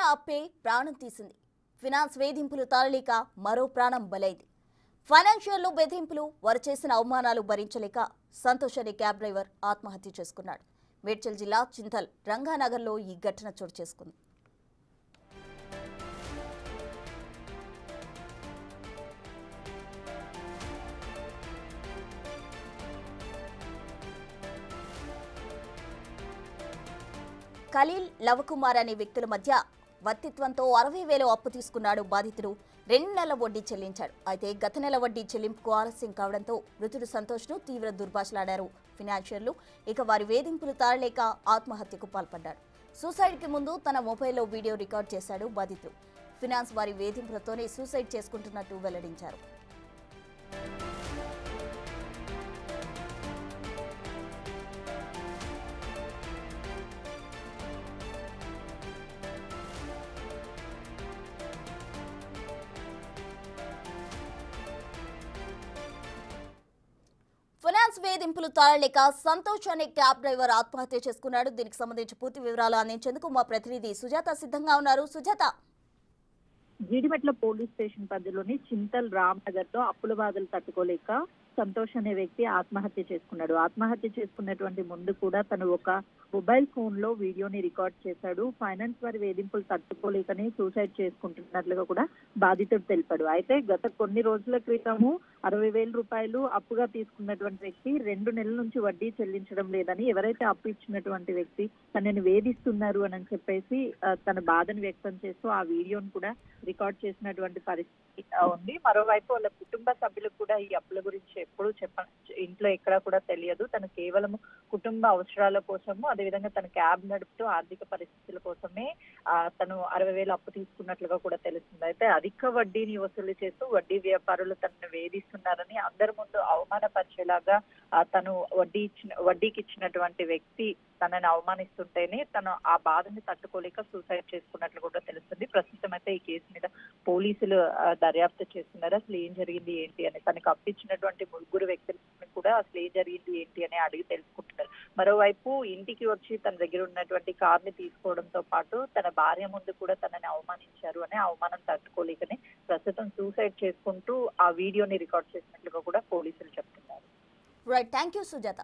కట్టుకున్న అప్పే ప్రాణం తీసింది. ఫినాన్స్ వేధింపులు తాళలేక మరో ప్రాణం బలైంది. ఫైనాన్షియల్ బెదింపులు వారు చేసిన అవమానాలు భరించలేక సంతోష్ అనే క్యాబ్ డ్రైవర్ ఆత్మహత్య చేసుకున్నాడు. మేడ్చల్ జిల్లా చింతల్ రంగానగర్లో ఈ ఘటన చోటు చేసుకుంది. ఖలీల్, లవకుమార్ అనే వ్యక్తుల మధ్య వర్తిత్వంతో 60,000 అప్పు తీసుకున్నాడు బాధితుడు. 2 నెలల వడ్డీ చెల్లించాడు. అయితే గత నెల వడ్డీ చెల్లింపుకు ఆలస్యం కావడంతో మృతుడు సంతోష్ను తీవ్ర దుర్భాషలాడారు ఫినాన్షియర్లు. ఇక వారి వేధింపులు తాళలేక ఆత్మహత్యకు పాల్పడ్డాడు. సూసైడ్కి ముందు తన మొబైల్లో వీడియో రికార్డ్ చేశాడు బాధితుడు. ఫినాన్స్ వారి వేధింపులతోనే సూసైడ్ చేసుకుంటున్నట్టు వెల్లడించారు. ఫైనాన్స్ వేధింపులు తాళలేక సంతోష్ అనే క్యాబ్ డ్రైవర్ ఆత్మహత్య చేసుకున్నాడు. దీనికి సంబంధించి పూర్తి వివరాలు అందించేందుకు మా ప్రతినిధి సుజాత సిద్ధంగా ఉన్నారు. సుజాత, జీడిమెట్ల పోలీస్ స్టేషన్ పరిధిలోని చింతల్ రామ్నగర్ లో అప్పుల బాధలు తట్టుకోలేక సంతోష్ అనే వ్యక్తి ఆత్మహత్య చేసుకున్నాడు. ఆత్మహత్య చేసుకున్నటువంటి ముందు కూడా తను ఒక మొబైల్ ఫోన్ లో వీడియోని రికార్డ్ చేశాడు. ఫైనాన్స్ వారి వేధింపులు తట్టుకోలేకనే సూసైడ్ చేసుకుంటున్నట్లుగా కూడా బాధితుడు తెలిపాడు. అయితే గత కొన్ని రోజుల క్రితము 60,000 రూపాయలు అప్పుగా తీసుకున్నటువంటి వ్యక్తి 2 నెలల నుంచి వడ్డీ చెల్లించడం లేదని, ఎవరైతే అప్పు ఇచ్చినటువంటి వ్యక్తి తనని వేధిస్తున్నారు అని చెప్పేసి తన బాధను వ్యక్తం చేస్తూ ఆ వీడియోను కూడా రికార్డ్ చేసినటువంటి పరిస్థితి ఉంది. మరోవైపు వాళ్ళ కుటుంబ సభ్యులకు కూడా ఈ అప్పుల గురించి ఎప్పుడూ ఇంట్లో ఎక్కడా కూడా తెలియదు. తను కేవలం కుటుంబ అవసరాల కోసము, అదేవిధంగా తన క్యాబ్ నడుపుతూ ఆర్థిక పరిస్థితుల కోసమే తను 60,000 అప్పు తీసుకున్నట్లుగా కూడా తెలుస్తుంది. అయితే అధిక వడ్డీని వసూలు చేస్తూ వడ్డీ వ్యాపారులు తనను వేధిస్తున్నారని అందరి ముందు అవమానపరిచేలాగా తను వడ్డీకి ఇచ్చినటువంటి వ్యక్తి తనని అవమానిస్తుంటేనే తను ఆ బాధని తట్టుకోలేక సూసైడ్ చేసుకున్నట్లు కూడా తెలుస్తుంది. ప్రస్తుతం అయితే ఈ కేసు మీద పోలీసులు దర్యాప్తు చేస్తున్నారు. అసలు ఏం జరిగింది ఏంటి అని, తనకు అప్పిచ్చినటువంటి 3 వ్యక్తులను కూడా అసలు ఏం జరిగింది ఏంటి అని అడిగి తెలుసుకుంటున్నారు. మరోవైపు ఇంటికి వచ్చి తన దగ్గర ఉన్నటువంటి కార్ని తీసుకోవడంతో పాటు తన భార్య ముందు కూడా తనని అవమానించారు అని, అవమానం తట్టుకోలేకనే ప్రస్తుతం సూసైడ్ చేసుకుంటూ ఆ వీడియోని రికార్డ్ చేసినట్లుగా కూడా పోలీసులు చెప్తున్నారు. Right, thank you Sujatha.